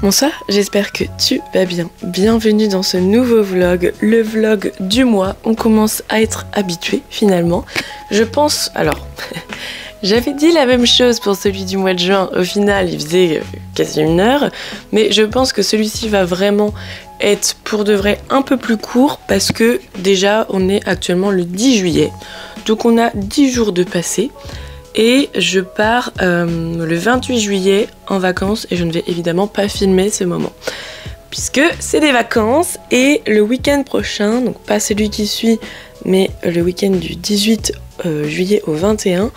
Bonsoir, j'espère que tu vas bien. Bienvenue dans ce nouveau vlog, le vlog du mois. On commence à être habitué finalement. Je pense, alors, j'avais dit la même chose pour celui du mois de juin. Au final, il faisait quasi 1 heure. Mais je pense que celui-ci va vraiment être pour de vrai un peu plus court parce que déjà, on est actuellement le 10 juillet. Donc on a 10 jours de passé. Et je pars le 28 juillet en vacances et je ne vais évidemment pas filmer ce moment. Puisque c'est des vacances et le week-end prochain, donc pas celui qui suit, mais le week-end du 18 juillet au 21,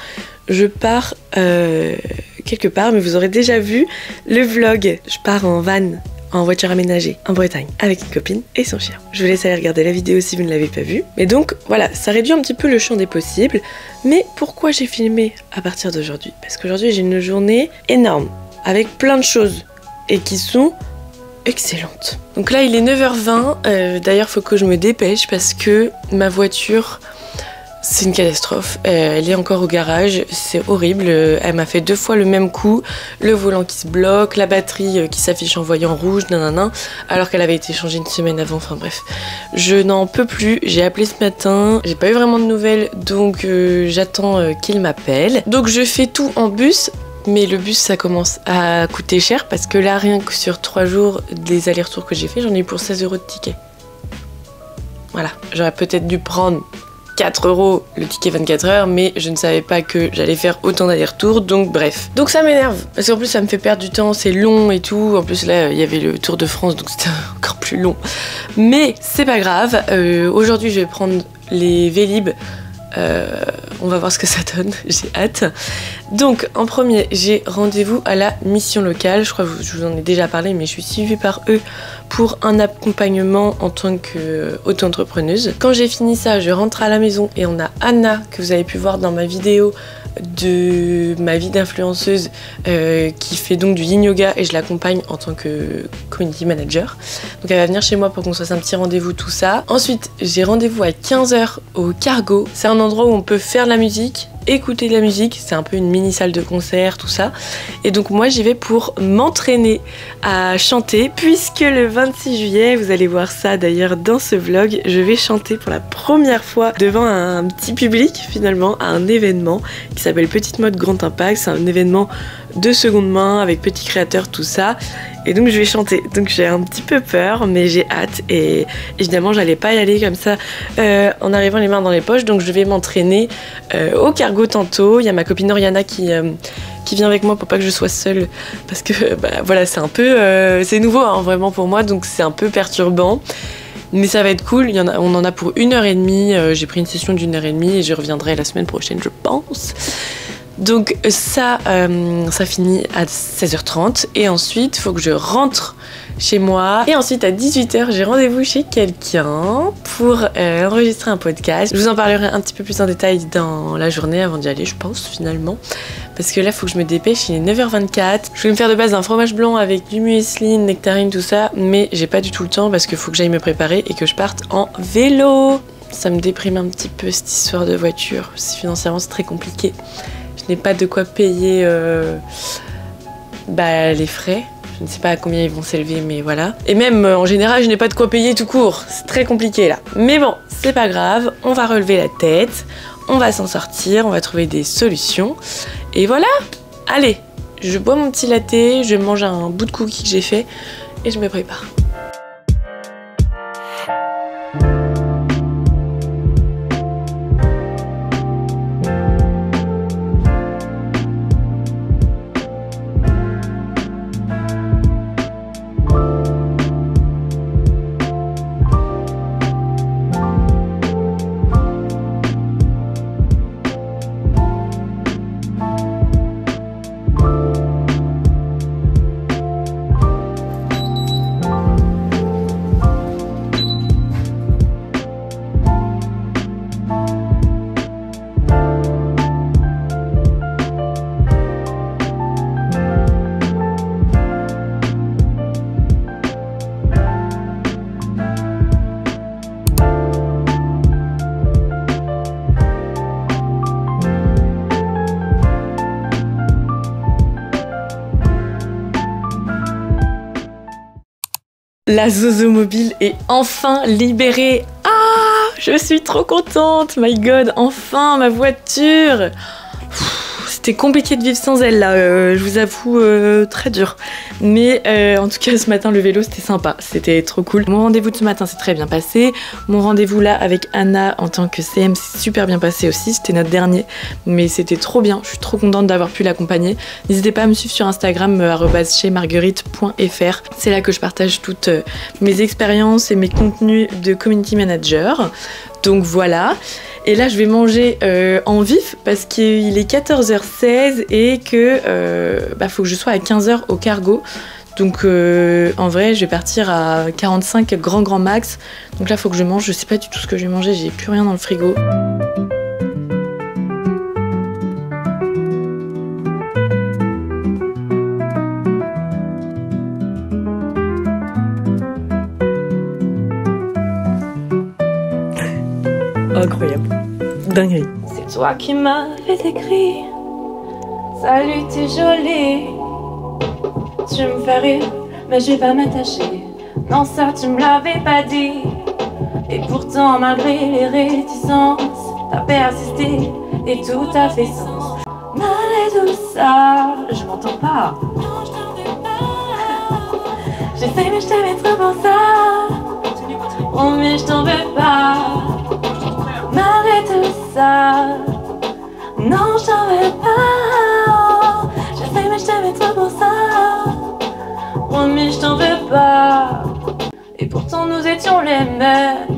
je pars quelque part, mais vous aurez déjà vu le vlog. Je pars en van, en voiture aménagée, en Bretagne, avec une copine et son chien. Je vous laisse aller regarder la vidéo si vous ne l'avez pas vue. Mais donc, voilà, ça réduit un petit peu le champ des possibles. Mais pourquoi j'ai filmé à partir d'aujourd'hui? Parce qu'aujourd'hui, j'ai une journée énorme, avec plein de choses, et qui sont excellentes. Donc là, il est 9h20. D'ailleurs, il faut que je me dépêche, parce que ma voiture... c'est une catastrophe, elle est encore au garage, c'est horrible, elle m'a fait 2 fois le même coup, le volant qui se bloque, la batterie qui s'affiche en voyant rouge, nanana, alors qu'elle avait été changée 1 semaine avant, enfin bref. Je n'en peux plus, j'ai appelé ce matin, j'ai pas eu vraiment de nouvelles, donc j'attends qu'il m'appelle. Donc je fais tout en bus, mais le bus ça commence à coûter cher, parce que là rien que sur 3 jours des allers-retours que j'ai fait, j'en ai eu pour 16 € de ticket. Voilà, j'aurais peut-être dû prendre 4 € le ticket 24 heures, mais je ne savais pas que j'allais faire autant d'allers-retours, donc bref. Donc ça m'énerve, parce qu'en plus ça me fait perdre du temps, c'est long et tout. En plus là, il y avait le Tour de France, donc c'était encore plus long. Mais c'est pas grave, aujourd'hui je vais prendre les Vélib. On va voir ce que ça donne, j'ai hâte. Donc en premier, j'ai rendez-vous à la mission locale. Je crois que je vous en ai déjà parlé, mais je suis suivie par eux pour un accompagnement en tant qu'auto-entrepreneuse. Quand j'ai fini ça, je rentre à la maison et on a Anna, que vous avez pu voir dans ma vidéo de ma vie d'influenceuse, qui fait donc du yin yoga, et je l'accompagne en tant que community manager. Donc elle va venir chez moi pour qu'on se fasse un petit rendez-vous, tout ça. Ensuite, j'ai rendez-vous à 15 h au Cargo. C'est un endroit où on peut faire de la musique, écouter de la musique, c'est un peu une mini salle de concert, tout ça. Et donc moi j'y vais pour m'entraîner à chanter, puisque le 26 juillet, vous allez voir ça d'ailleurs dans ce vlog, je vais chanter pour la première fois devant un petit public finalement, à un événement qui s'appelle Petite Mode Grand Impact. C'est un événement de seconde main avec petits créateurs, tout ça. Et donc je vais chanter, donc j'ai un petit peu peur, mais j'ai hâte. Et évidemment j'allais pas y aller comme ça en arrivant les mains dans les poches, donc je vais m'entraîner au Cargo tantôt. Il y a ma copine Oriana qui vient avec moi pour pas que je sois seule, parce que bah, voilà, c'est un peu c'est nouveau hein, vraiment pour moi, donc c'est un peu perturbant. Mais ça va être cool, on en a pour 1h30, j'ai pris une session d'1h30 et je reviendrai la semaine prochaine je pense. Donc ça finit à 16h30 et ensuite il faut que je rentre chez moi. Et ensuite à 18 h j'ai rendez-vous chez quelqu'un pour enregistrer un podcast. Je vous en parlerai un petit peu plus en détail dans la journée avant d'y aller, je pense finalement. Parce que là il faut que je me dépêche, il est 9h24. Je vais me faire de base un fromage blanc avec du muesli, une nectarine, tout ça. Mais j'ai pas du tout le temps parce qu'il faut que j'aille me préparer et que je parte en vélo. Ça me déprime un petit peu cette histoire de voiture. Financièrement c'est très compliqué. Je n'ai pas de quoi payer les frais. Je ne sais pas à combien ils vont s'élever, mais voilà. Et même en général, je n'ai pas de quoi payer tout court. C'est très compliqué là. Mais bon, c'est pas grave. On va relever la tête. On va s'en sortir. On va trouver des solutions. Et voilà. Allez, je bois mon petit latte. Je mange un bout de cookie que j'ai fait. Et je me prépare. La Zozo-mobile est enfin libérée. Ah, je suis trop contente, my god, enfin ma voiture. C'était compliqué de vivre sans elle là, je vous avoue, très dur. Mais en tout cas ce matin le vélo c'était sympa, c'était trop cool. Mon rendez-vous de ce matin s'est très bien passé. Mon rendez-vous là avec Anna en tant que CM s'est super bien passé aussi, c'était notre dernier. Mais c'était trop bien, je suis trop contente d'avoir pu l'accompagner. N'hésitez pas à me suivre sur Instagram, @chemarguerite.fr. C'est là que je partage toutes mes expériences et mes contenus de community manager. Donc voilà. Et là je vais manger en vif parce qu'il est 14h16 et que faut que je sois à 15h au cargo. Donc en vrai je vais partir à 45 grand max. Donc là faut que je mange, je sais pas du tout ce que je vais manger, j'ai plus rien dans le frigo. Incroyable, dinguerie. C'est toi qui m'avais écrit. Salut, t'es jolie. Tu me fais rire, mais je vais pas m'attacher. Non, ça tu me l'avais pas dit. Et pourtant, malgré les réticences, t'as persisté et tout a fait sens. Malgré tout ça, je m'entends pas. J'essaie mais je t'aimais trop pour ça. Oh mais je t'en veux pas. Malgré tout ça, non je t'en veux pas. J'essaie mais je t'aimais trop pour ça. Oh mais je t'en veux pas. Et pourtant nous étions les mêmes.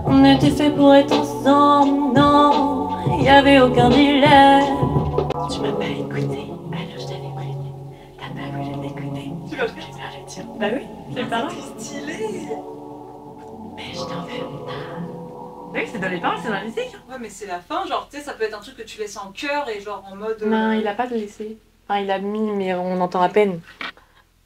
On était faits pour être ensemble. Non, y avait aucun dilemme. Tu m'as pas écouté, alors je t'avais prévenu. T'as pas voulu m'écouter. Tu vas faire le dire. Bah oui, c'est pas stylé. Mais je t'en veux pas. Oui, c'est dans les paroles, c'est dans la musique. Ouais, mais c'est la fin, genre, tu sais, ça peut être un truc que tu laisses en chœur et genre en mode. Non, il a pas de laissé. Enfin, il a mis, mais on entend à peine.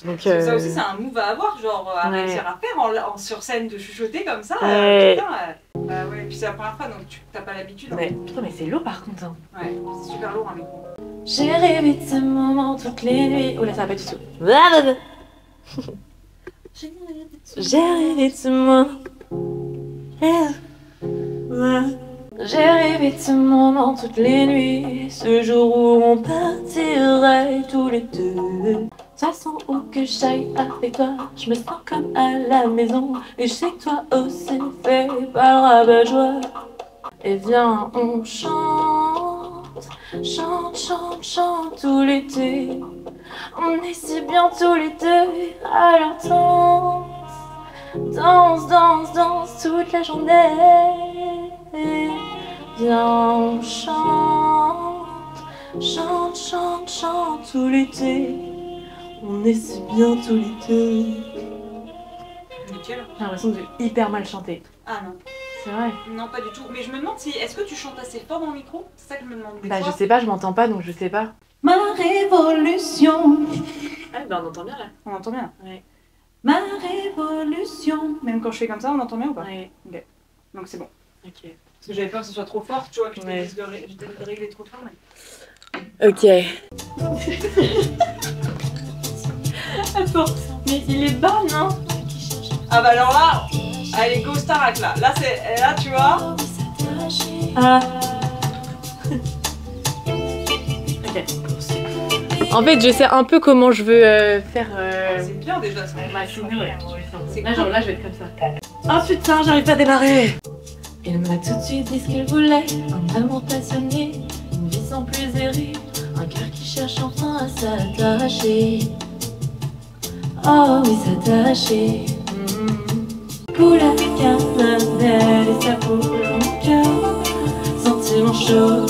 Donc, ça aussi, c'est un move à avoir, genre, à réussir à faire sur scène de chuchoter comme ça. Ouais. Putain, bah ouais, puis c'est la première fois, donc t'as pas l'habitude. Ouais. Putain, mais c'est lourd par contre. Hein. Ouais, c'est super lourd un micro. J'ai rêvé de ce moment toutes les nuits. Oh là, ça va pas du tout. J'ai rêvé de ce moment. J'ai rêvé de ce moment toutes les nuits, ce jour où on partirait tous les deux. De toute façon, où que j'aille avec toi, je me sens comme à la maison. Et je sais que toi aussi fait par rabat-joie. Et viens, on chante, chante, chante, chante tout l'été. On est si bien tous les deux, alors danse, danse, danse, danse toute la journée. Viens, on chante, chante, chante, chante tout l'été. On est si bien tous les deux. Nickel. J'ai l'impression de hyper mal chanter. Ah non. C'est vrai. Non, pas du tout. Mais je me demande si. Est-ce que tu chantes assez fort dans le micro? C'est ça que je me demande. Bah, je sais pas, je m'entends pas donc je sais pas. Ma révolution. Ah, bah, on entend bien là. On entend bien. Ouais. Ma révolution. Même quand je fais comme ça, on entend bien ou pas? Ouais. Ok. Donc c'est bon. Ok. Parce que j'avais peur que ce soit trop fort, tu vois, que je Ouais. te de régler trop fort. Mais... Ok. Attends, mais il est bas, non? Ah bah alors là, elle est go Starac là. Là, c'est, là tu vois. Ah. Ok. En fait, je sais un peu comment je veux faire. C'est bien déjà ça. Bah, sinon, ouais. C'est Là, genre là, je vais être comme ça. Oh putain, j'arrive pas à démarrer. Il m'a tout de suite dit ce qu'il voulait. Un amour passionné, une vie sans plus errer. Un cœur qui cherche enfin à s'attacher. Oh oui, s'attacher. Couleur caramel et sa peau dans mon cœur. Sentiment chaud.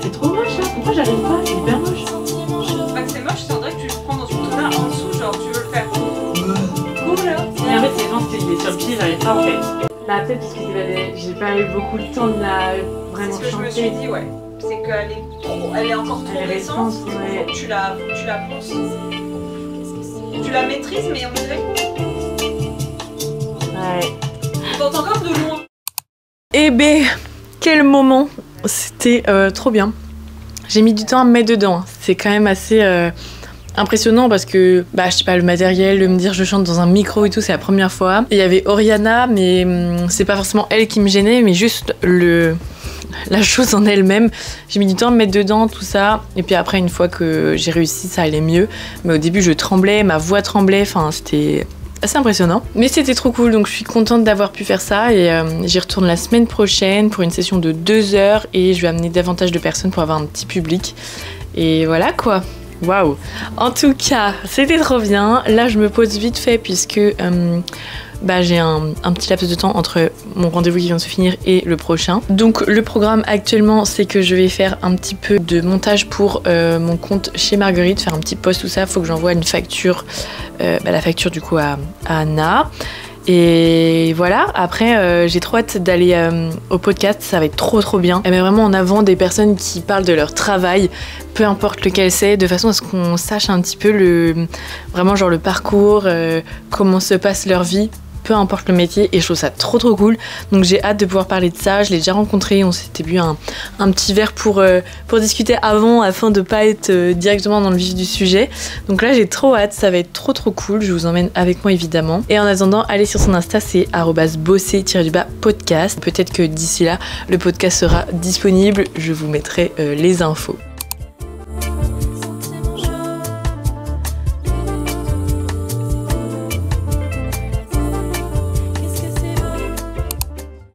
C'est trop moche là, pourquoi j'arrive pas? C'est hyper moche. Sentiment chaud. Pas que c'est moche, c'est en vrai que tu le prends dans une tonne en dessous, genre tu veux le faire. Couleur. Mais en fait, c'est gens qui est sur le pied, j'arrive pas en fait. Là, peut-être parce que j'ai pas eu beaucoup de temps de la vraiment C'est ce que je me chanter. suis dit, ouais. C'est qu'elle est trop, elle est encore trop Elle est récente. récente, ouais. Faut que tu la ponces. Tu la maîtrises, mais on dirait Ouais. qu'on t'entend comme de loin. Eh ben, quel moment. C'était trop bien. J'ai mis du temps à me mettre dedans. C'est quand même assez impressionnant parce que, je sais pas, le matériel, de me dire je chante dans un micro et tout, c'est la première fois. Et il y avait Oriana, mais c'est pas forcément elle qui me gênait, mais juste la chose en elle-même. J'ai mis du temps à me mettre dedans, tout ça. Et puis après, une fois que j'ai réussi, ça allait mieux. Mais au début, je tremblais, ma voix tremblait, enfin, c'était assez impressionnant. Mais c'était trop cool, donc je suis contente d'avoir pu faire ça. Et j'y retourne la semaine prochaine pour une session de 2 heures. Et je vais amener davantage de personnes pour avoir un petit public. Et voilà quoi. Waouh. En tout cas, c'était trop bien. Là, je me pose vite fait puisque j'ai un petit laps de temps entre mon rendez-vous qui vient de se finir et le prochain. Donc le programme actuellement, c'est que je vais faire un petit peu de montage pour mon compte chez Marguerite, faire un petit post, tout ça. Faut que j'envoie une facture, la facture du coup à Anna. Et voilà, après j'ai trop hâte d'aller au podcast, ça va être trop bien. Elle met vraiment en avant des personnes qui parlent de leur travail, peu importe lequel c'est, de façon à ce qu'on sache un petit peu vraiment genre le parcours, comment se passe leur vie, peu importe le métier, et je trouve ça trop cool. Donc j'ai hâte de pouvoir parler de ça. Je l'ai déjà rencontré, on s'était bu un petit verre pour discuter avant, afin de pas être directement dans le vif du sujet. Donc là j'ai trop hâte, ça va être trop cool. Je vous emmène avec moi évidemment. Et en attendant, allez sur son Insta, c'est @bosser_podcast. Peut-être que d'ici là le podcast sera disponible, je vous mettrai les infos.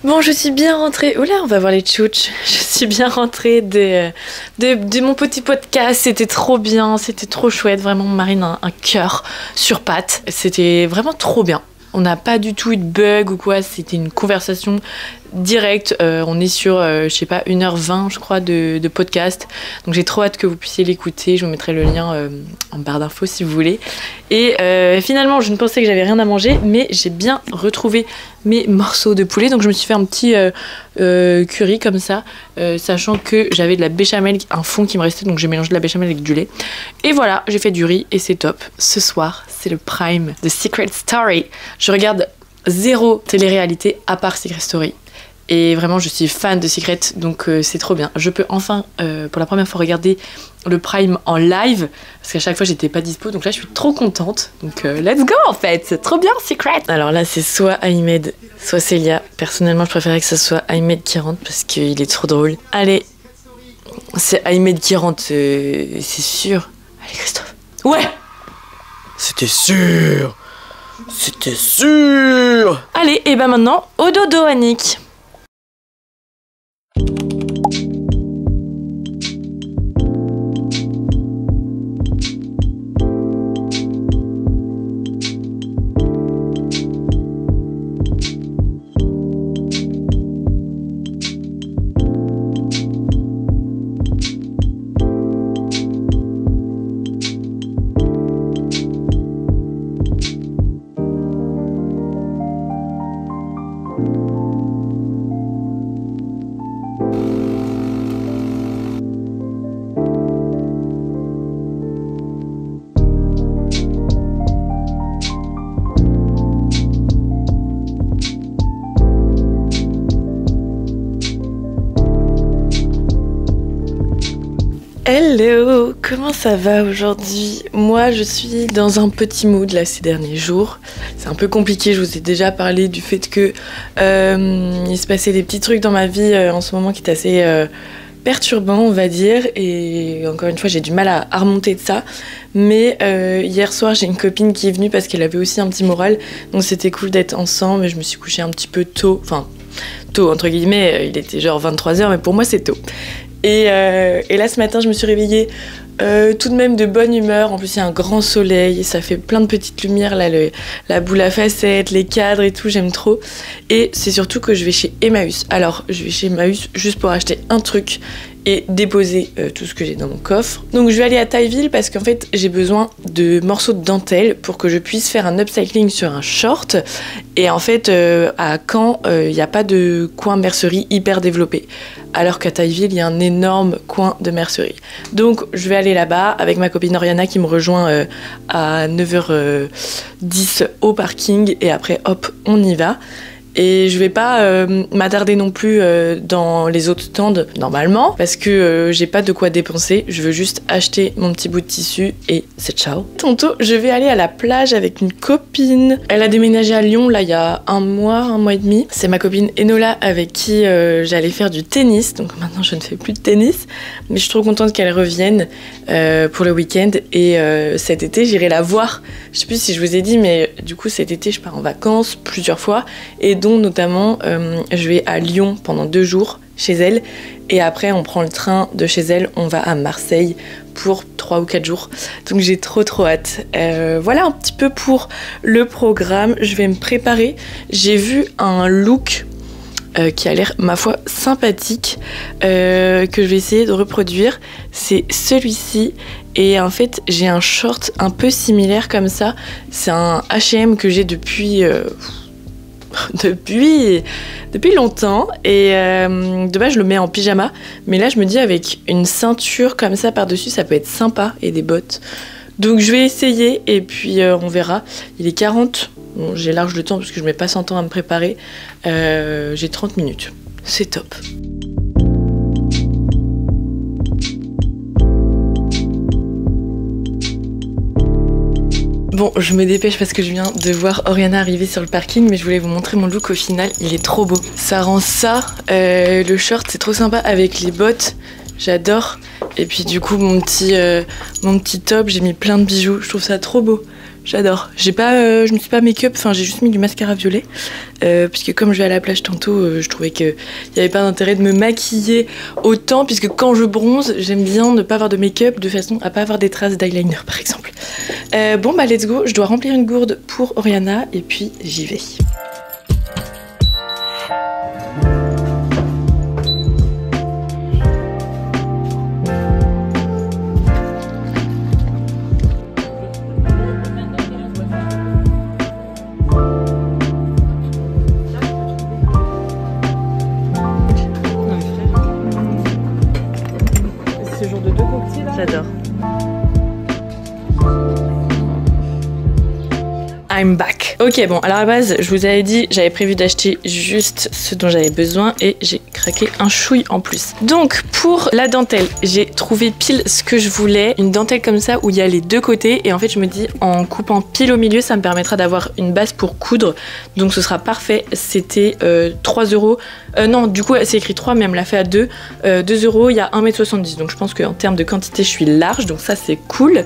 Bon, je suis bien rentrée. Oula, on va voir les tchouches. Je suis bien rentrée de mon petit podcast. C'était trop bien, c'était trop chouette. Vraiment, Marine a un cœur sur pattes. C'était vraiment trop bien. On n'a pas du tout eu de bug ou quoi. C'était une conversation directe. On est sur, 1h20, je crois, de podcast. Donc j'ai trop hâte que vous puissiez l'écouter. Je vous mettrai le lien en barre d'infos si vous voulez. Et finalement, je ne pensais que j'avais rien à manger, mais j'ai bien retrouvé mes morceaux de poulet. Donc je me suis fait un petit curry comme ça, sachant que j'avais de la béchamel, un fond qui me restait. Donc j'ai mélangé de la béchamel avec du lait. Et voilà, j'ai fait du riz et c'est top. Ce soir, c'est le prime de Secret Story. Je regarde 0 télé-réalité à part Secret Story. Et vraiment, je suis fan de Secret, donc c'est trop bien. Je peux enfin, pour la première fois, regarder le Prime en live, parce qu'à chaque fois, j'étais pas dispo, donc là, je suis trop contente. Donc, let's go, en fait, c'est trop bien, Secret. Alors là, c'est soit Ahmed, soit Célia. Personnellement, je préférais que ce soit Ahmed qui rentre, parce qu'il est trop drôle. Allez, c'est Ahmed qui rentre, c'est sûr. Allez, Christophe. Ouais. C'était sûr. C'était sûr. Allez, et ben maintenant, au dodo, Annick. Hello, comment ça va aujourd'hui? Moi je suis dans un petit mood là ces derniers jours. C'est un peu compliqué, je vous ai déjà parlé du fait que il se passait des petits trucs dans ma vie en ce moment qui étaient assez perturbants on va dire. Et encore une fois j'ai du mal à remonter de ça. Mais hier soir j'ai une copine qui est venue parce qu'elle avait aussi un petit moral. Donc c'était cool d'être ensemble. Je me suis couchée un petit peu tôt, enfin tôt entre guillemets, il était genre 23h mais pour moi c'est tôt. Et là ce matin je me suis réveillée tout de même de bonne humeur. En plus il y a un grand soleil, ça fait plein de petites lumières là, la boule à facettes, les cadres et tout, j'aime trop. Et c'est surtout que je vais chez Emmaüs. Alors je vais chez Emmaüs juste pour acheter un truc et déposer tout ce que j'ai dans mon coffre. Donc je vais aller à Tailleville parce qu'en fait j'ai besoin de morceaux de dentelle pour que je puisse faire un upcycling sur un short. Et en fait à Caen il n'y a pas de coin mercerie hyper développé, alors qu'à Tailleville il y a un énorme coin de mercerie. Donc je vais aller là-bas avec ma copine Oriana qui me rejoint à 9h10 au parking et après hop on y va. Et je vais pas m'attarder non plus dans les autres stands normalement parce que j'ai pas de quoi dépenser. Je veux juste acheter mon petit bout de tissu et c'est ciao. Tantôt, je vais aller à la plage avec une copine. Elle a déménagé à Lyon là il y a un mois et demi. C'est ma copine Enola avec qui j'allais faire du tennis. Donc maintenant je ne fais plus de tennis, mais je suis trop contente qu'elle revienne pour le week-end et cet été j'irai la voir. Je sais plus si je vous ai dit, mais du coup cet été je pars en vacances plusieurs fois et dont notamment je vais à Lyon pendant 2 jours chez elle et après on prend le train de chez elle, on va à Marseille pour 3 ou 4 jours. Donc j'ai trop hâte. Voilà un petit peu pour le programme. Je vais me préparer. J'ai vu un look qui a l'air, ma foi, sympathique, que je vais essayer de reproduire. C'est celui-ci. Et en fait, j'ai un short un peu similaire comme ça. C'est un H&M que j'ai depuis longtemps. Et de base, je le mets en pyjama. Mais là, je me dis, avec une ceinture comme ça par-dessus, ça peut être sympa. Et des bottes. Donc, je vais essayer et puis on verra. Il est 40. Bon, j'ai large le temps parce que je mets pas 100 ans à me préparer. J'ai 30 minutes. C'est top. Bon, je me dépêche parce que je viens de voir Oriana arriver sur le parking, mais je voulais vous montrer mon look au final. Il est trop beau. Ça rend ça, le short, c'est trop sympa avec les bottes. J'adore. Et puis du coup, mon petit top, j'ai mis plein de bijoux. Je trouve ça trop beau. J'adore. Je me suis pas make-up, enfin j'ai juste mis du mascara violet. Puisque comme je vais à la plage tantôt, je trouvais qu'il n'y avait pas d'intérêt de me maquiller autant. Puisque quand je bronze, j'aime bien ne pas avoir de make-up de façon à pas avoir des traces d'eyeliner par exemple. Bon bah let's go, je dois remplir une gourde pour Oriana et puis j'y vais. J'adore. I'm back. Ok, bon, alors à la base, je vous avais dit, j'avais prévu d'acheter juste ce dont j'avais besoin et j'ai craqué un chouille en plus. Donc, pour la dentelle, j'ai trouvé pile ce que je voulais. Une dentelle comme ça où il y a les deux côtés et en fait, je me dis, en coupant pile au milieu, ça me permettra d'avoir une base pour coudre. Donc, ce sera parfait. C'était 3 €. Non, du coup, c'est écrit 3, mais elle me l'a fait à 2. 2 €, il y a 1,70 m. Donc, je pense qu'en termes de quantité, je suis large. Donc, ça, c'est cool.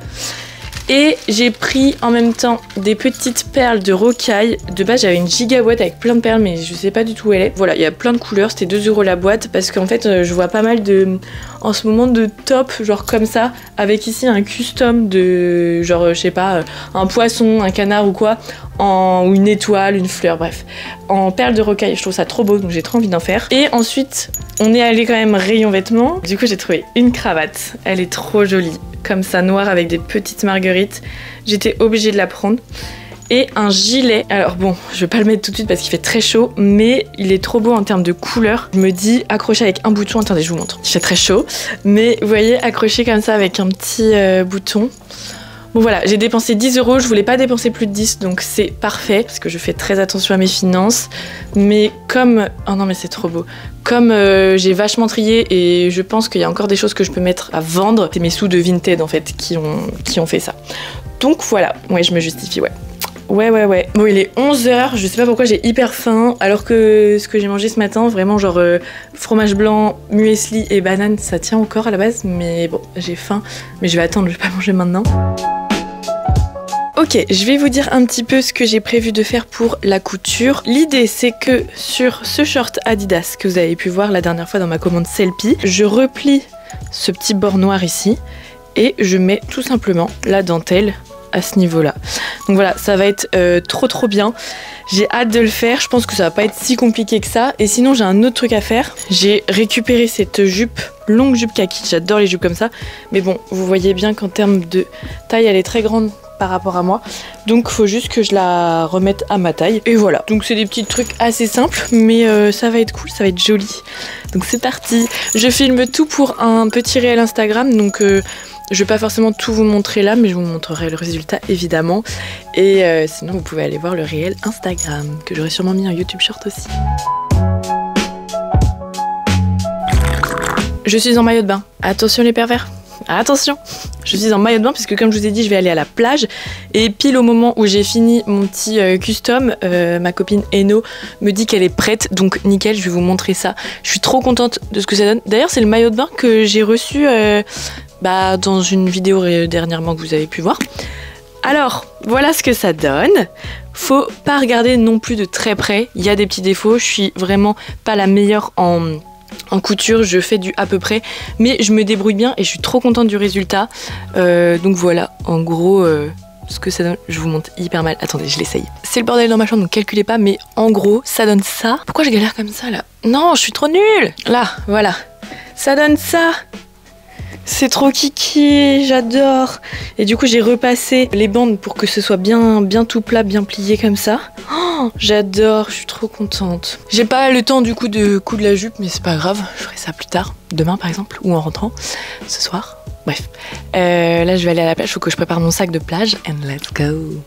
Et j'ai pris en même temps des petites perles de rocaille. De base j'avais une giga boîte avec plein de perles mais je sais pas du tout où elle est. Voilà, il y a plein de couleurs, c'était 2 € la boîte parce qu'en fait je vois pas mal en ce moment de top genre comme ça avec ici un custom de genre je sais pas un poisson, un canard ou quoi ou une étoile, une fleur, bref en perles de rocaille. Je trouve ça trop beau donc j'ai trop envie d'en faire. Et ensuite on est allé quand même rayon vêtements. Du coup j'ai trouvé une cravate, elle est trop jolie. Comme ça, noir avec des petites marguerites. J'étais obligée de la prendre. Et un gilet. Alors bon, je vais pas le mettre tout de suite parce qu'il fait très chaud, mais il est trop beau en termes de couleur. Je me dis accroché avec un bouton. Attendez, je vous montre. Il fait très chaud, mais vous voyez, accroché comme ça avec un petit bouton. Bon voilà, j'ai dépensé 10 €, je voulais pas dépenser plus de 10, donc c'est parfait, parce que je fais très attention à mes finances. Mais comme... Oh non mais c'est trop beau. Comme j'ai vachement trié et je pense qu'il y a encore des choses que je peux mettre à vendre, c'est mes sous de Vinted en fait qui ont fait ça. Donc voilà, ouais je me justifie, ouais. Ouais. Bon, il est 11 h, je sais pas pourquoi j'ai hyper faim, alors que ce que j'ai mangé ce matin, vraiment genre fromage blanc, muesli et banane, ça tient encore à la base, mais bon, j'ai faim, mais je vais attendre, je vais pas manger maintenant. Ok, je vais vous dire un petit peu ce que j'ai prévu de faire pour la couture. L'idée c'est que sur ce short Adidas que vous avez pu voir la dernière fois dans ma commande Selfie, je replie ce petit bord noir ici et je mets tout simplement la dentelle à ce niveau-là. Donc voilà, ça va être trop bien. J'ai hâte de le faire, je pense que ça va pas être si compliqué que ça. Et sinon j'ai un autre truc à faire. J'ai récupéré cette jupe, longue jupe kaki, j'adore les jupes comme ça. Mais bon, vous voyez bien qu'en termes de taille, elle est très grande par rapport à moi, donc faut juste que je la remette à ma taille et voilà. Donc c'est des petits trucs assez simples mais ça va être cool, ça va être joli, donc c'est parti. Je filme tout pour un petit réel Instagram, donc Je vais pas forcément tout vous montrer là, mais je vous montrerai le résultat évidemment. Et sinon vous pouvez aller voir le réel Instagram, que j'aurais sûrement mis en YouTube Short aussi. Je suis en maillot de bain. Attention les pervers. Attention, je suis en maillot de bain puisque comme je vous ai dit, je vais aller à la plage. Et pile au moment où j'ai fini mon petit custom, ma copine Eno me dit qu'elle est prête. Donc nickel, je vais vous montrer ça. Je suis trop contente de ce que ça donne. D'ailleurs, c'est le maillot de bain que j'ai reçu dans une vidéo dernièrement que vous avez pu voir. Alors, voilà ce que ça donne. Faut pas regarder non plus de très près. Il y a des petits défauts. Je suis vraiment pas la meilleure en couture, je fais du à peu près, mais je me débrouille bien et je suis trop contente du résultat. Donc voilà, en gros, ce que ça donne, je vous montre hyper mal. Attendez, je l'essaye. C'est le bordel dans ma chambre, donc calculez pas, mais en gros, ça donne ça. Pourquoi je galère comme ça là? Non, je suis trop nulle. Là, voilà, ça donne ça. C'est trop kiki, j'adore. Et du coup j'ai repassé les bandes pour que ce soit bien tout plat, bien plié comme ça. Oh, j'adore, je suis trop contente. J'ai pas le temps du coup de coudre la jupe, mais c'est pas grave, je ferai ça plus tard, demain par exemple, ou en rentrant, ce soir. Bref, là je vais aller à la plage, faut que je prépare mon sac de plage, and let's go.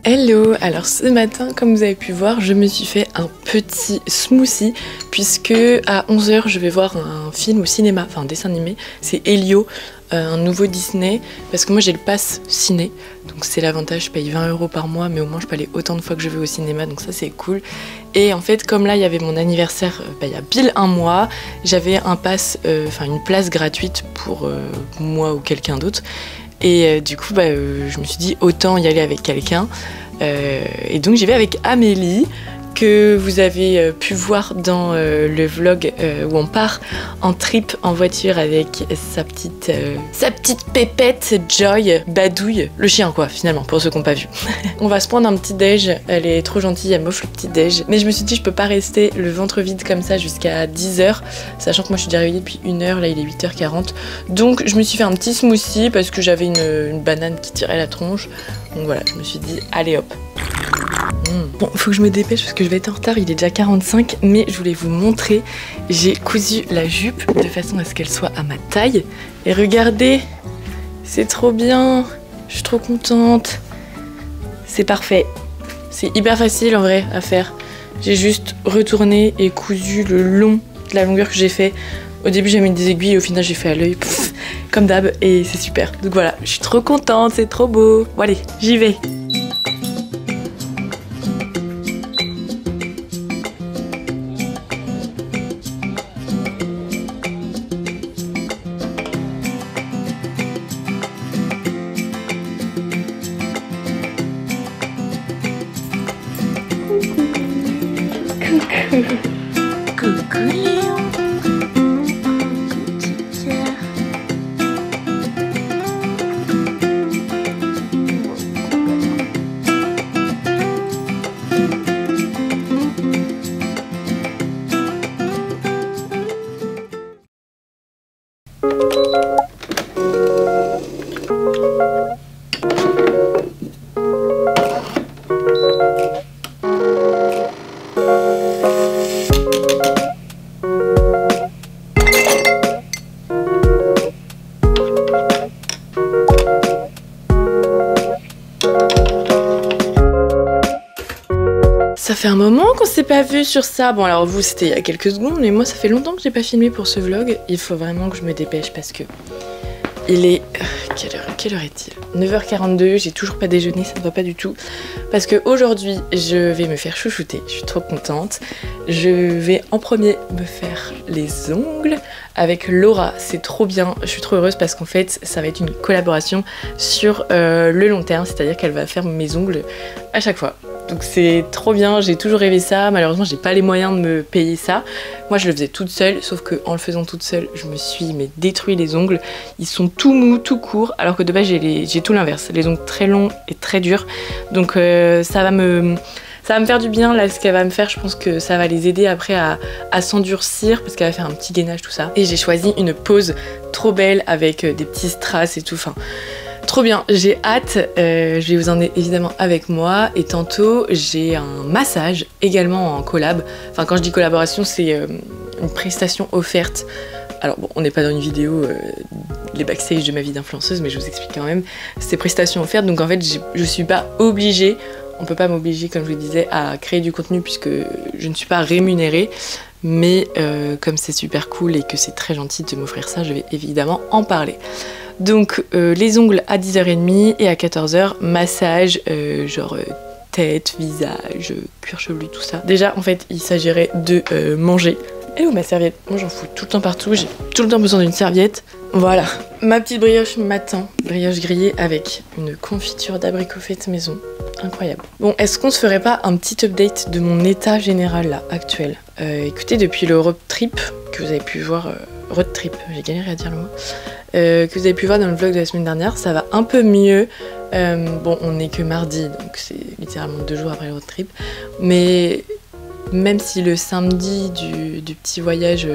Hello, alors ce matin comme vous avez pu voir je me suis fait un petit smoothie puisque à 11 h je vais voir un film au cinéma, enfin un dessin animé, c'est Elio, un nouveau Disney, parce que moi j'ai le pass ciné, donc c'est l'avantage, je paye 20 € par mois mais au moins je peux aller autant de fois que je veux au cinéma, donc ça c'est cool. Et en fait comme là il y avait mon anniversaire il y a pile un mois, j'avais un pass, une place gratuite pour moi ou quelqu'un d'autre. Et du coup je me suis dit autant y aller avec quelqu'un, et donc j'y vais avec Amélie que vous avez pu voir dans le vlog où on part en trip en voiture avec sa petite pépette Joy, Badouille, le chien quoi finalement pour ceux qui n'ont pas vu. On va se prendre un petit déj, elle est trop gentille, elle m'offre le petit déj, mais je me suis dit je peux pas rester le ventre vide comme ça jusqu'à 10 h, sachant que moi je suis déjà réveillée depuis 1 h, là il est 8 h 40, donc je me suis fait un petit smoothie parce que j'avais une banane qui tirait la tronche, donc voilà je me suis dit allez hop. Bon, faut que je me dépêche parce que je vais être en retard, il est déjà 45, mais je voulais vous montrer, j'ai cousu la jupe de façon à ce qu'elle soit à ma taille. Et regardez, c'est trop bien, je suis trop contente, c'est parfait. C'est hyper facile en vrai à faire, j'ai juste retourné et cousu le long de la longueur que j'ai fait. Au début j'ai mis des aiguilles et au final j'ai fait à l'œil, comme d'hab, et c'est super. Donc voilà, je suis trop contente, c'est trop beau. Bon allez, j'y vais. Coucou Léon. Ça fait un moment qu'on s'est pas vu sur ça. Bon alors vous c'était il y a quelques secondes, mais moi ça fait longtemps que j'ai pas filmé pour ce vlog. Il faut vraiment que je me dépêche parce que il est... Quelle heure est-il? 9 h 42, j'ai toujours pas déjeuné, ça ne va pas du tout. Parce que aujourd'hui je vais me faire chouchouter, je suis trop contente. Je vais en premier me faire les ongles avec Laura, c'est trop bien, je suis trop heureuse parce qu'en fait ça va être une collaboration sur le long terme, c'est-à-dire qu'elle va faire mes ongles à chaque fois. Donc c'est trop bien, j'ai toujours rêvé ça. Malheureusement, j'ai pas les moyens de me payer ça. Moi, je le faisais toute seule, sauf qu'en le faisant toute seule, je me suis détruit les ongles. Ils sont tout mous, tout courts, alors que de base, j'ai tout l'inverse. Les ongles très longs et très durs. Donc ça va me faire du bien. Là, ce qu'elle va me faire, je pense que ça va les aider après à s'endurcir, parce qu'elle va faire un petit gainage, tout ça. Et j'ai choisi une pose trop belle avec des petits strass et tout. Enfin, trop bien, j'ai hâte. Je vais vous emmener évidemment avec moi. Et tantôt, j'ai un massage également en collab. Enfin, quand je dis collaboration, c'est une prestation offerte. Alors bon, on n'est pas dans une vidéo les backstage de ma vie d'influenceuse, mais je vous explique quand même. C'est prestation offerte, donc en fait, je suis pas obligée. On peut pas m'obliger, comme je vous disais, à créer du contenu puisque je ne suis pas rémunérée. Mais comme c'est super cool et que c'est très gentil de m'offrir ça, je vais évidemment en parler. Donc les ongles à 10h30 et à 14h, massage, genre tête, visage, cuir chevelu, tout ça. Déjà, en fait, il s'agirait de manger. Et où ma serviette? Moi j'en fous tout le temps partout, j'ai tout le temps besoin d'une serviette. Voilà, ma petite brioche matin, brioche grillée avec une confiture d'abricot faite maison. Incroyable. Bon, est-ce qu'on se ferait pas un petit update de mon état général là, actuel? Écoutez, depuis le road trip que vous avez pu voir, road trip, j'ai galéré à dire le mot, que vous avez pu voir dans le vlog de la semaine dernière, ça va un peu mieux. Bon, on n'est que mardi, donc c'est littéralement 2 jours après le road trip, mais même si le samedi du petit voyage,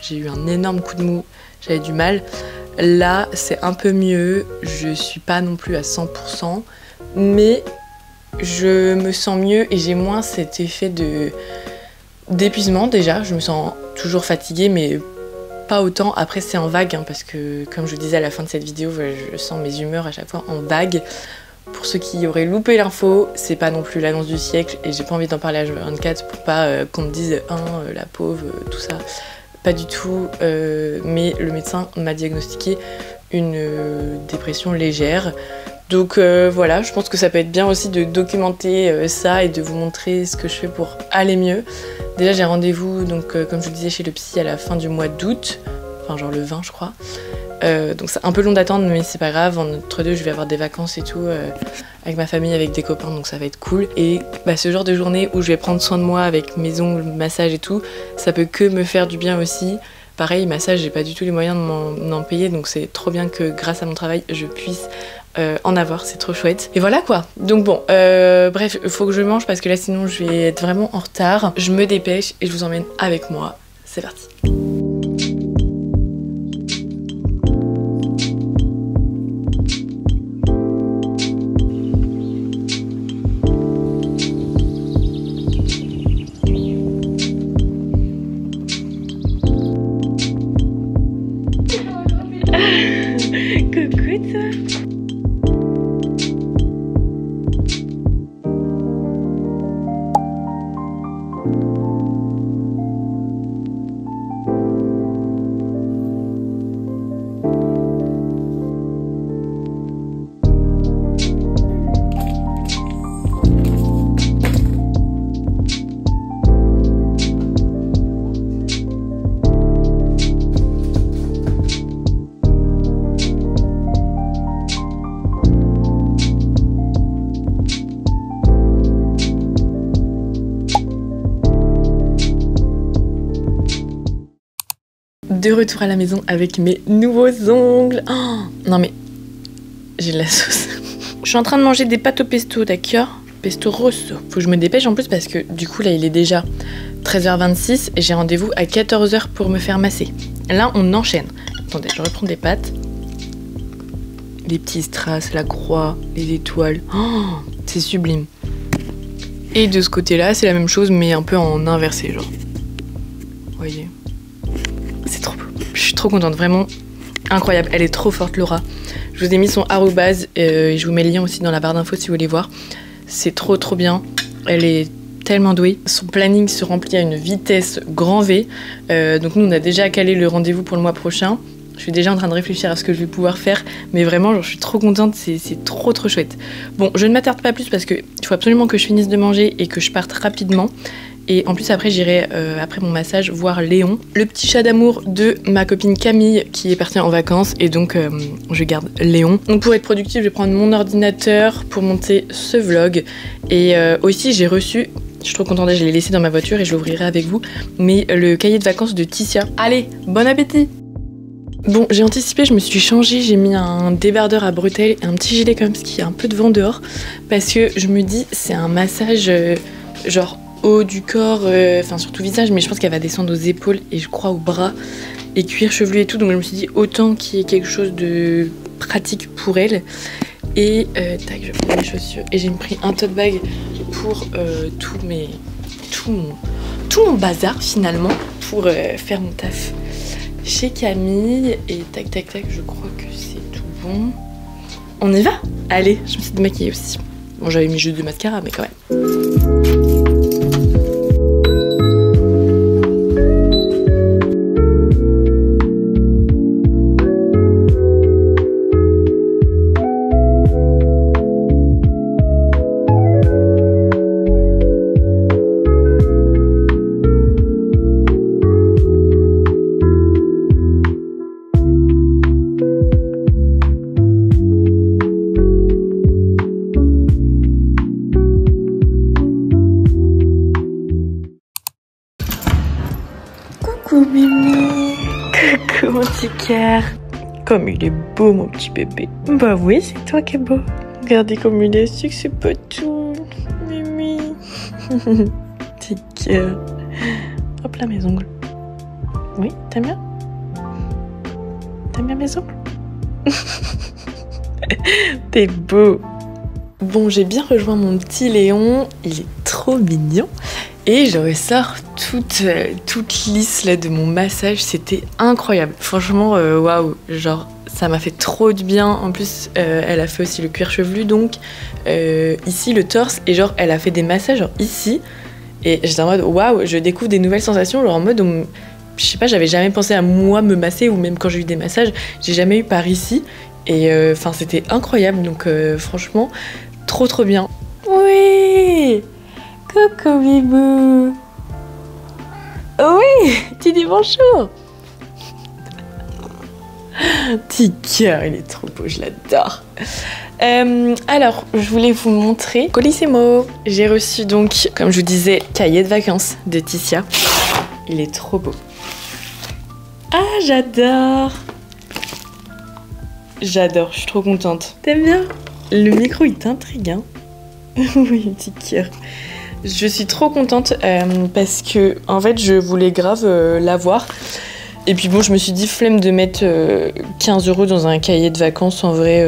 j'ai eu un énorme coup de mou, j'avais du mal, là c'est un peu mieux, je suis pas non plus à 100%, mais je me sens mieux et j'ai moins cet effet d'épuisement déjà. Je me sens toujours fatiguée, mais pas autant. Après c'est en vague, hein, parce que comme je vous disais à la fin de cette vidéo, je sens mes humeurs à chaque fois en vague. Pour ceux qui auraient loupé l'info, c'est pas non plus l'annonce du siècle et j'ai pas envie d'en parler à H24 pour pas qu'on me dise la pauvre, tout ça. Pas du tout, mais le médecin m'a diagnostiqué une dépression légère. Donc voilà, je pense que ça peut être bien aussi de documenter ça et de vous montrer ce que je fais pour aller mieux. Déjà j'ai rendez-vous, donc comme je vous disais, chez le psy à la fin du mois d'août, enfin genre le 20 je crois. Donc c'est un peu long d'attendre, mais c'est pas grave, entre deux je vais avoir des vacances et tout avec ma famille, avec des copains, donc ça va être cool. Et bah, ce genre de journée où je vais prendre soin de moi avec mes ongles, massage et tout, ça peut que me faire du bien aussi. Pareil, massage, j'ai pas du tout les moyens de m'en payer, donc c'est trop bien que grâce à mon travail je puisse en avoir, c'est trop chouette. Et voilà quoi. Donc bon, bref, il faut que je mange parce que là sinon je vais être vraiment en retard. Je me dépêche et je vous emmène avec moi. C'est parti. Coucou toi. De retour à la maison avec mes nouveaux ongles. Oh, non mais j'ai de la sauce. Je suis en train de manger des pâtes au pesto, d'accord? Pesto rosso. Faut que je me dépêche en plus parce que du coup là il est déjà 13h26 et j'ai rendez-vous à 14h pour me faire masser. Là on enchaîne. Attendez, je reprends des pâtes. Les petits strass, la croix, les étoiles. Oh, c'est sublime. Et de ce côté-là c'est la même chose mais un peu en inversé genre. Vous voyez? C'est trop beau. Je suis trop contente, vraiment incroyable. Elle est trop forte, Laura. Je vous ai mis son arrobase et je vous mets le lien aussi dans la barre d'infos si vous voulez voir. C'est trop trop bien. Elle est tellement douée. Son planning se remplit à une vitesse grand V. Donc nous on a déjà calé le rendez-vous pour le mois prochain. Je suis déjà en train de réfléchir à ce que je vais pouvoir faire. Mais vraiment, genre, je suis trop contente. C'est trop trop chouette. Bon, je ne m'attarde pas plus parce qu'il faut absolument que je finisse de manger et que je parte rapidement. Et en plus après j'irai après mon massage voir Léon, le petit chat d'amour de ma copine Camille qui est partie en vacances, et donc je garde Léon. Donc pour être productive, je vais prendre mon ordinateur pour monter ce vlog. Et aussi j'ai reçu, je suis trop contente, je l'ai laissé dans ma voiture et je l'ouvrirai avec vous, mais le cahier de vacances de Tissia. Allez, bon appétit! Bon, j'ai anticipé, je me suis changée, j'ai mis un débardeur à bretelles et un petit gilet quand même parce qu'il y a un peu de vent dehors, parce que je me dis c'est un massage genre haut du corps, enfin surtout visage, mais je pense qu'elle va descendre aux épaules et je crois aux bras et cuir chevelu et tout, donc je me suis dit autant qu'il y ait quelque chose de pratique pour elle. Et tac, je prends mes chaussures et j'ai pris un tote bag pour tout mon bazar finalement, pour faire mon taf chez Camille. Et tac tac tac, je crois que c'est tout bon. On y va? Allez, je me suis démaquillée aussi. Bon, j'avais mis juste du mascara, mais quand même. Coucou Mimi, coucou mon petit cœur. Comme il est beau mon petit bébé. Bah oui, c'est toi qui es beau. Regardez comme il est c'est pas tout. Mimi. Petit cœur. Hop là mes ongles. Oui, t'aimes bien? T'aimes bien mes ongles? T'es beau. Bon, j'ai bien rejoint mon petit Léon. Il est trop mignon. Et je ressors toute lisse là de mon massage, c'était incroyable. Franchement, waouh, genre ça m'a fait trop du bien. En plus, elle a fait aussi le cuir chevelu, donc ici le torse, et genre elle a fait des massages genre ici. Et j'étais en mode waouh, je découvre des nouvelles sensations, genre en mode, je sais pas, j'avais jamais pensé à moi me masser, ou même quand j'ai eu des massages, j'ai jamais eu par ici. Et enfin c'était incroyable, donc franchement, trop bien. Oui! Coucou Bibou. Oui, tu dis bonjour. Petit cœur, il est trop beau, je l'adore. Alors, je voulais vous montrer Colissimo. J'ai reçu donc, comme je vous disais, cahier de vacances de Tissia. Il est trop beau. Ah, j'adore. J'adore, je suis trop contente. T'aimes bien? Le micro, il t'intrigue, hein? Oui, petit cœur. Je suis trop contente parce que en fait je voulais grave l'avoir. Et puis bon, je me suis dit flemme de mettre 15 € dans un cahier de vacances, en vrai,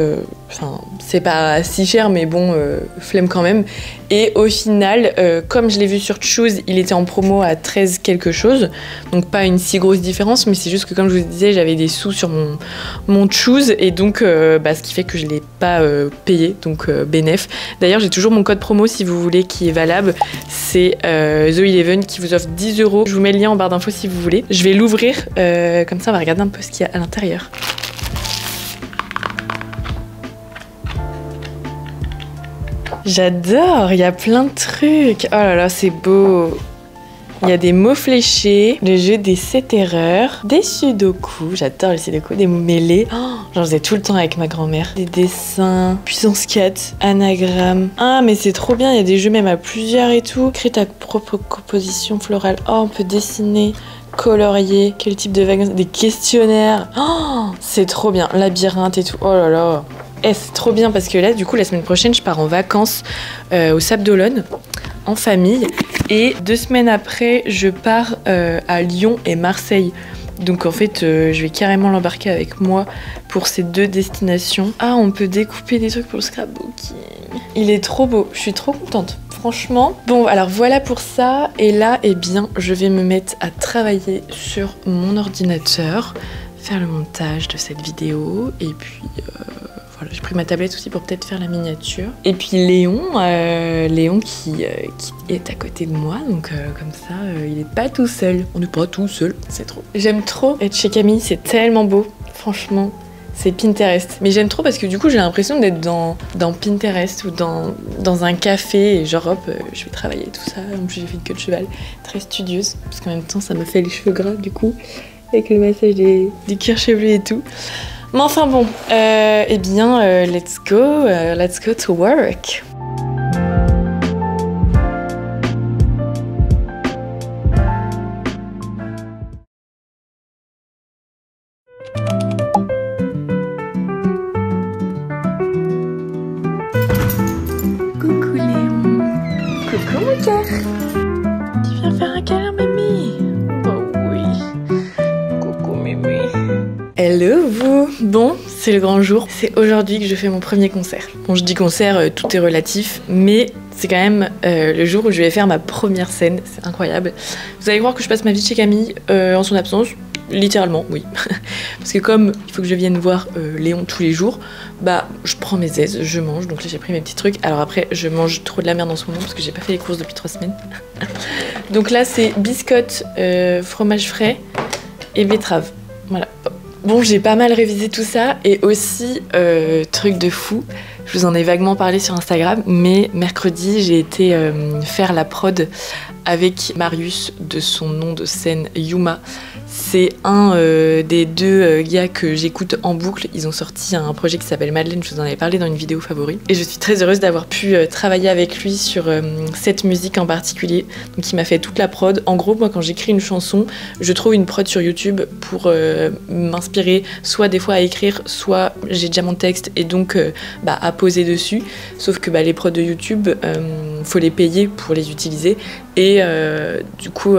enfin c'est pas si cher, mais bon, flemme quand même. Et au final, comme je l'ai vu sur Choose, il était en promo à 13 quelque chose, donc pas une si grosse différence, mais c'est juste que comme je vous disais, j'avais des sous sur mon Choose, et donc ce qui fait que je l'ai pas payé, donc bénef. D'ailleurs, j'ai toujours mon code promo si vous voulez qui est valable, c'est The11 qui vous offre 10 €. Je vous mets le lien en barre d'infos si vous voulez. Je vais l'ouvrir, comme ça on va regarder un peu ce qu'il y a à l'intérieur. J'adore, il y a plein de trucs. Oh là là, c'est beau. Il y a des mots fléchés, le jeu des 7 erreurs, des sudoku, j'adore les sudoku, des mots mêlés. Oh, j'en faisais tout le temps avec ma grand-mère. Des dessins, puissance 4, anagramme. Ah, mais c'est trop bien, il y a des jeux même à plusieurs et tout. Crée ta propre composition florale. Oh, on peut dessiner, colorier. Quel type de vacances? Des questionnaires. Oh, c'est trop bien. Labyrinthe et tout. Oh là là. Et c'est trop bien parce que là, du coup, la semaine prochaine, je pars en vacances au Sable d'Olonne, en famille. Et 2 semaines après, je pars à Lyon et Marseille. Donc en fait, je vais carrément l'embarquer avec moi pour ces 2 destinations. Ah, on peut découper des trucs pour le scrapbooking. Il est trop beau, je suis trop contente. Franchement. Bon, alors voilà pour ça. Et là, eh bien, je vais me mettre à travailler sur mon ordinateur, faire le montage de cette vidéo. Et puis... voilà, j'ai pris ma tablette aussi pour peut-être faire la miniature. Et puis Léon qui est à côté de moi, donc comme ça, il est pas tout seul. On n'est pas tout seul, c'est trop. J'aime trop être chez Camille, c'est tellement beau, franchement. c'est Pinterest. Mais j'aime trop parce que du coup j'ai l'impression d'être dans Pinterest ou dans un café et genre hop, je vais travailler tout ça. En plus j'ai fait une queue de cheval très studieuse parce qu'en même temps ça me fait les cheveux gras du coup avec le massage du cuir chevelu et tout. Mais enfin bon, eh bien let's go to work. Coucou Léon. Coucou mon cœur. Tu viens faire un câlin Mimi? Oh oui. Coucou Mimi. Hello vous. Bon, c'est le grand jour. C'est aujourd'hui que je fais mon premier concert. Bon, je dis concert, tout est relatif, mais c'est quand même le jour où je vais faire ma première scène. C'est incroyable. Vous allez voir que je passe ma vie chez Camille en son absence. Littéralement, oui. Parce que comme il faut que je vienne voir Léon tous les jours, bah je prends mes aises, je mange. Donc là j'ai pris mes petits trucs. Alors après je mange trop de la merde en ce moment parce que j'ai pas fait les courses depuis 3 semaines. Donc là c'est biscotte, fromage frais et betterave. Voilà. Bon, j'ai pas mal révisé tout ça et aussi truc de fou. Je vous en ai vaguement parlé sur Instagram, mais mercredi j'ai été faire la prod avec Marius de son nom de scène Yuma. C'est un des deux gars que j'écoute en boucle. Ils ont sorti un projet qui s'appelle Madeleine, je vous en avais parlé dans une vidéo favori. Et je suis très heureuse d'avoir pu travailler avec lui sur cette musique en particulier. Donc il m'a fait toute la prod. En gros, moi quand j'écris une chanson, je trouve une prod sur YouTube pour m'inspirer, soit des fois à écrire, soit j'ai déjà mon texte et donc à poser dessus. Sauf que les prods de YouTube, faut les payer pour les utiliser. Et du coup...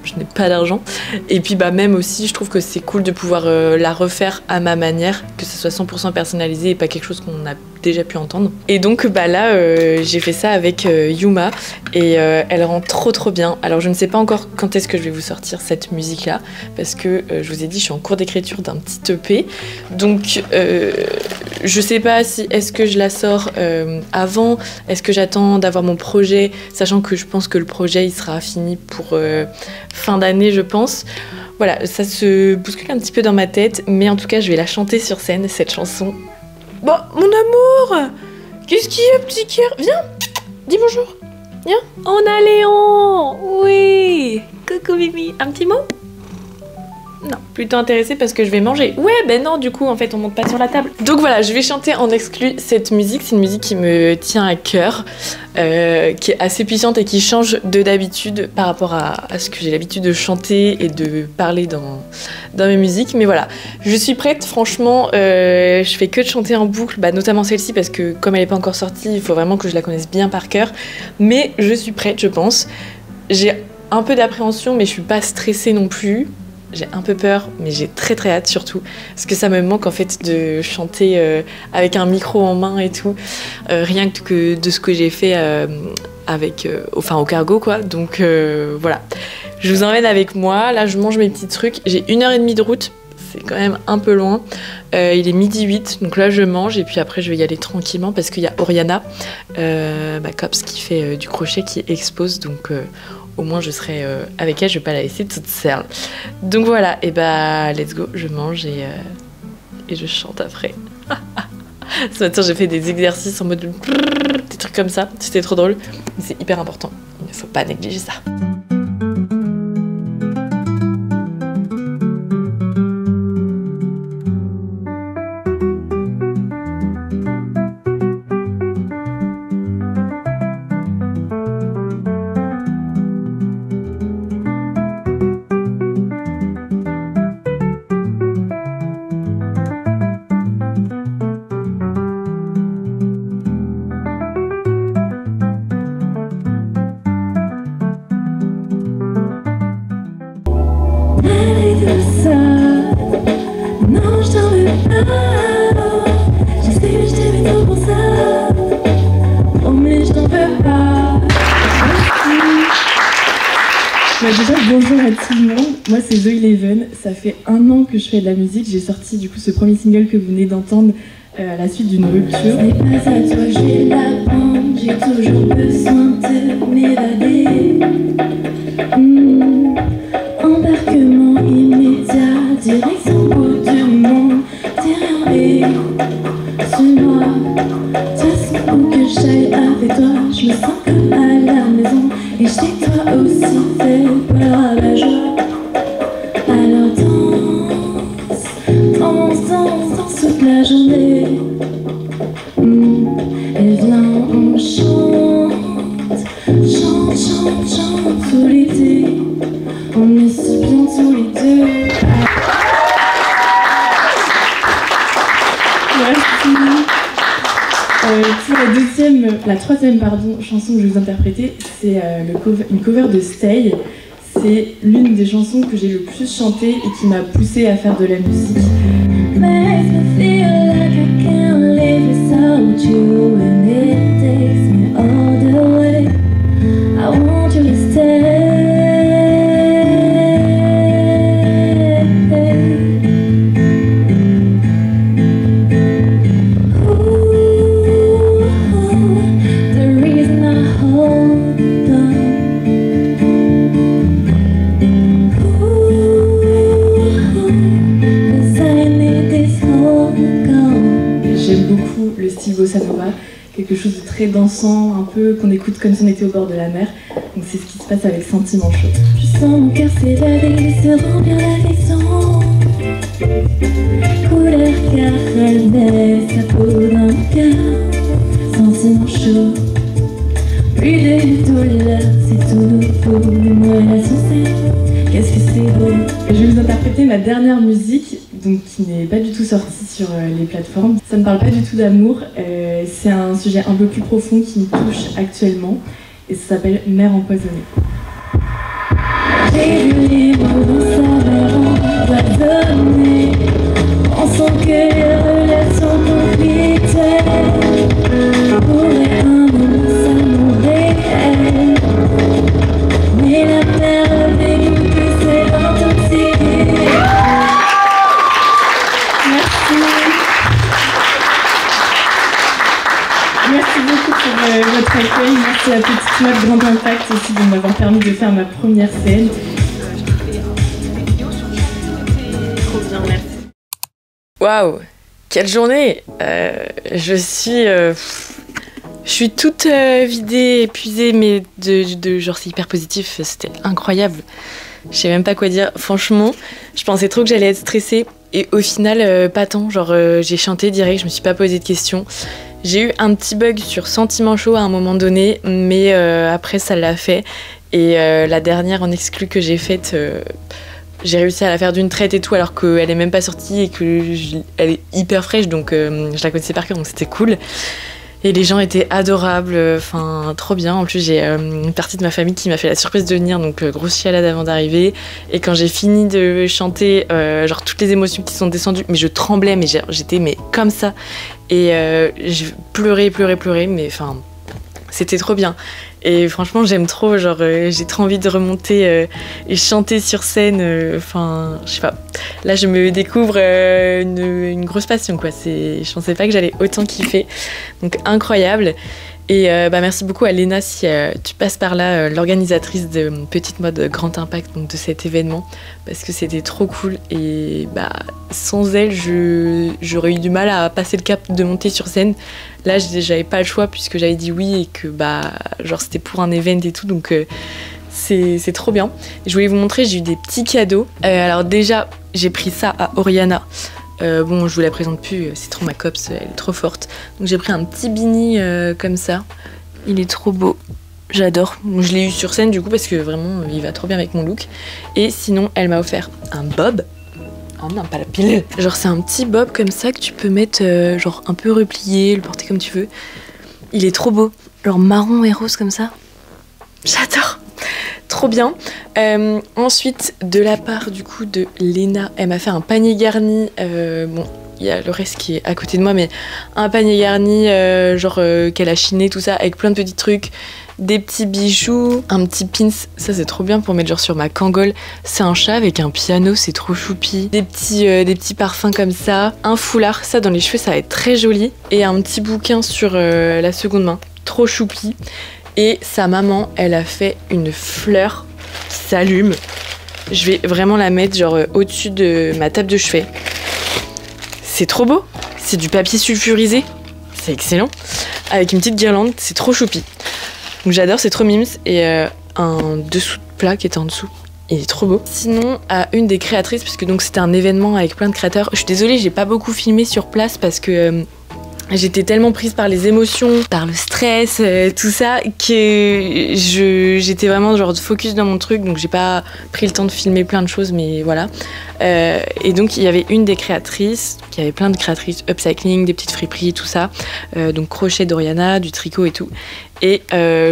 je n'ai pas d'argent. Et puis même aussi, je trouve que c'est cool de pouvoir la refaire à ma manière, que ce soit 100% personnalisé et pas quelque chose qu'on a déjà pu entendre. Et donc là, j'ai fait ça avec Yuma et elle rend trop bien. Alors je ne sais pas encore quand est-ce que je vais vous sortir cette musique-là parce que je vous ai dit, je suis en cours d'écriture d'un petit EP. Donc je sais pas si est-ce que je la sors avant, est-ce que j'attends d'avoir mon projet, sachant que je pense que le projet il sera fini pour fin d'année je pense. Voilà, ça se bouscule un petit peu dans ma tête, mais en tout cas je vais la chanter sur scène cette chanson. Bon, mon amour, qu'est-ce qu'il y a petit cœur? Viens, dis bonjour. Viens. On a Léon. Oui. Coucou Mimi, un petit mot? Non, plutôt intéressée parce que je vais manger. Ouais, non, du coup, en fait, on monte pas sur la table. Donc voilà, je vais chanter en exclu cette musique. C'est une musique qui me tient à cœur, qui est assez puissante et qui change de d'habitude par rapport à ce que j'ai l'habitude de chanter et de parler dans mes musiques. Mais voilà, je suis prête, franchement, je fais que de chanter en boucle, notamment celle-ci parce que comme elle n'est pas encore sortie, il faut vraiment que je la connaisse bien par cœur. Mais je suis prête, je pense. J'ai un peu d'appréhension, mais je suis pas stressée non plus. J'ai un peu peur, mais j'ai très hâte surtout, parce que ça me manque en fait de chanter avec un micro en main et tout, rien que de ce que j'ai fait au cargo quoi, donc voilà. Je vous emmène avec moi, là je mange mes petits trucs, j'ai 1h30 de route, c'est quand même un peu loin, il est 12h08, donc là je mange et puis après je vais y aller tranquillement parce qu'il y a Oriana, Cops qui fait du crochet qui expose, donc au moins je serai avec elle, je vais pas la laisser toute seule. Donc voilà, et let's go, je mange et je chante après. Ce matin j'ai fait des exercices en mode des trucs comme ça, c'était trop drôle, mais c'est hyper important, il ne faut pas négliger ça. Déjà, bonjour à tout le monde, moi c'est Zoe Leven, ça fait 1 an que je fais de la musique, j'ai sorti du coup ce premier single que vous venez d'entendre à la suite d'une rupture. Ce n'est pas à toi, j'ai la honte, j'ai toujours besoin de m'évader. Embarquement immédiat, direction bout du monde, derrière que j'aille avec toi. Je me sens comme à la maison. Et je sais que toi aussi fais peur à la joie. Alors danse toute la journée. Et viens, on chante tout l'été. On est si bien tous les deux. Merci. Pour la troisième chanson que je vais vous interpréter, c'est une cover de Stay. C'est l'une des chansons que j'ai le plus chantée et qui m'a poussée à faire de la musique. Makes me feel like I can't live without you, and it takes me all the way. I want you to stay. Bossa Nova, quelque chose de très dansant, un peu qu'on écoute comme si on était au bord de la mer. Donc c'est ce qui se passe avec Sentiment Chaud. Je sens mon cœur s'évader, se remplir la vision. Couleur caramel, sa peau dans le cœur. Sentiment chaud, plus de douleur, c'est tout nouveau. Moi la sincère, qu'est-ce que c'est beau. Je vais vous interpréter ma dernière musique, donc qui n'est pas du tout sortie sur les plateformes. Ça ne parle pas du tout d'amour, c'est un sujet un peu plus profond qui me touche actuellement et ça s'appelle Mer empoisonnée. J'ai vu les mots dans sa mer empoisonnée, pensant que les relations conflictuelles pourraient un moment s'amourer, mais la mer avait goûté, c'est intoxiqué. Merci beaucoup pour votre accueil. Merci à Petite Note Grand Impact aussi de m'avoir permis de faire ma première scène. Trop bien, merci. Waouh, quelle journée. Je suis toute vidée, épuisée, mais genre c'est hyper positif, c'était incroyable. Je sais même pas quoi dire. Franchement, je pensais trop que j'allais être stressée. Et au final, pas tant. Genre, j'ai chanté direct, je me suis pas posé de questions. J'ai eu un petit bug sur Sentiment Chaud à un moment donné, mais après, ça l'a fait. Et la dernière en exclu que j'ai faite, j'ai réussi à la faire d'une traite et tout, alors qu'elle est même pas sortie et qu'elle est hyper fraîche, donc je la connaissais par cœur, donc c'était cool. Et les gens étaient adorables, enfin trop bien. En plus j'ai une partie de ma famille qui m'a fait la surprise de venir, donc grosse chialade avant d'arriver. Et quand j'ai fini de chanter, genre toutes les émotions qui sont descendues, mais je tremblais, mais j'étais comme ça. Et je pleurais, mais enfin c'était trop bien. Et franchement j'aime trop, genre j'ai trop envie de remonter et chanter sur scène, enfin je sais pas. Là je me découvre une grosse passion quoi, je pensais pas que j'allais autant kiffer, donc incroyable. Et merci beaucoup à Léna si tu passes par là, l'organisatrice de Petite Mode Grand Impact, donc de cet événement, parce que c'était trop cool. Et sans elle, j'aurais eu du mal à passer le cap de monter sur scène. Là, j'avais pas le choix puisque j'avais dit oui et que genre c'était pour un event et tout, donc c'est trop bien. Et je voulais vous montrer, j'ai eu des petits cadeaux. Alors déjà, j'ai pris ça à Oriana. Bon, je vous la présente plus, c'est trop ma copse, elle est trop forte. Donc j'ai pris un petit beanie comme ça. Il est trop beau, j'adore. Je l'ai eu sur scène du coup parce que vraiment il va trop bien avec mon look. Et sinon, elle m'a offert un bob. Oh non, pas la pile. Genre c'est un petit bob comme ça que tu peux mettre genre un peu replié, le porter comme tu veux. Il est trop beau, genre marron et rose comme ça. J'adore. Trop bien. Ensuite, de la part du coup de Léna, elle m'a fait un panier garni. Bon, il y a le reste qui est à côté de moi, mais un panier garni, genre qu'elle a chiné, tout ça, avec plein de petits trucs, des petits bijoux, un petit pins. Ça, c'est trop bien pour mettre genre sur ma kangol. C'est un chat avec un piano, c'est trop choupi. Des petits parfums comme ça. Un foulard, ça dans les cheveux, ça va être très joli. Et un petit bouquin sur la seconde main, trop choupi. Et sa maman, elle a fait une fleur qui s'allume. Je vais vraiment la mettre genre au-dessus de ma table de chevet. C'est trop beau. C'est du papier sulfurisé. C'est excellent. avec une petite guirlande, c'est trop choupi. Donc j'adore, c'est trop mimes. Et un dessous de plat qui était en dessous. Il est trop beau. Sinon, à une des créatrices, puisque donc c'était un événement avec plein de créateurs. Je suis désolée, j'ai pas beaucoup filmé sur place parce que j'étais tellement prise par les émotions, par le stress, tout ça, que j'étais vraiment genre focus dans mon truc. Donc j'ai pas pris le temps de filmer plein de choses, mais voilà. Et donc il y avait une des créatrices, il y avait plein de créatrices, upcycling, des petites friperies, tout ça. Donc crochet d'Oriana, du tricot et tout. Et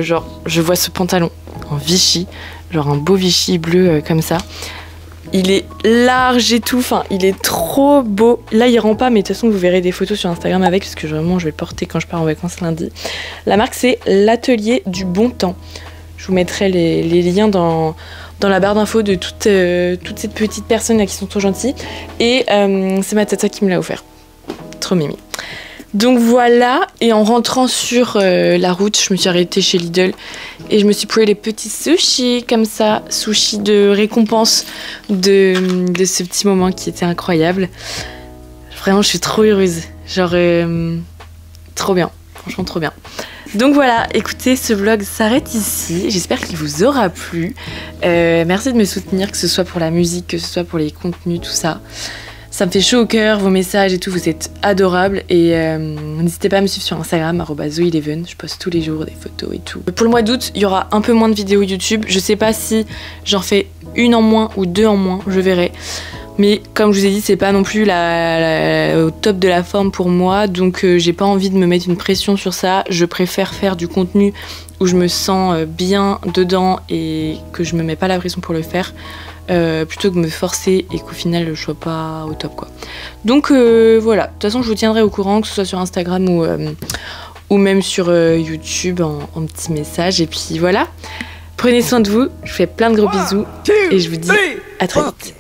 genre je vois ce pantalon en Vichy, genre un beau Vichy bleu comme ça. Il est large et tout, enfin il est trop beau. Là il rend pas, mais de toute façon vous verrez des photos sur Instagram avec, parce que vraiment je vais le porter quand je pars en vacances lundi. La marque c'est l'Atelier du Bon Temps. Je vous mettrai les liens dans la barre d'infos de toutes ces petites personnes là qui sont trop gentilles. Et c'est ma tata qui me l'a offert. Trop mimi. Donc voilà, et en rentrant sur la route, je me suis arrêtée chez Lidl et je me suis pris les petits sushis comme ça, sushis de récompense de ce petit moment qui était incroyable. Vraiment, je suis trop heureuse, genre trop bien, franchement trop bien. Donc voilà, écoutez, ce vlog s'arrête ici, j'espère qu'il vous aura plu. Merci de me soutenir, que ce soit pour la musique, que ce soit pour les contenus, tout ça. Ça me fait chaud au cœur, vos messages et tout, vous êtes adorables. Et n'hésitez pas à me suivre sur Instagram, @zoe11, je poste tous les jours des photos et tout. Pour le mois d'août, il y aura un peu moins de vidéos YouTube. Je sais pas si j'en fais une en moins ou deux en moins, je verrai. Mais comme je vous ai dit, c'est pas non plus au top de la forme pour moi. Donc j'ai pas envie de me mettre une pression sur ça. Je préfère faire du contenu où je me sens bien dedans et que je me mets pas la pression pour le faire. Plutôt que me forcer et qu'au final je sois pas au top quoi. Donc voilà, de toute façon je vous tiendrai au courant, que ce soit sur Instagram ou même sur YouTube en petit message. Et puis voilà, prenez soin de vous, je vous fais plein de gros bisous et je vous dis à très vite.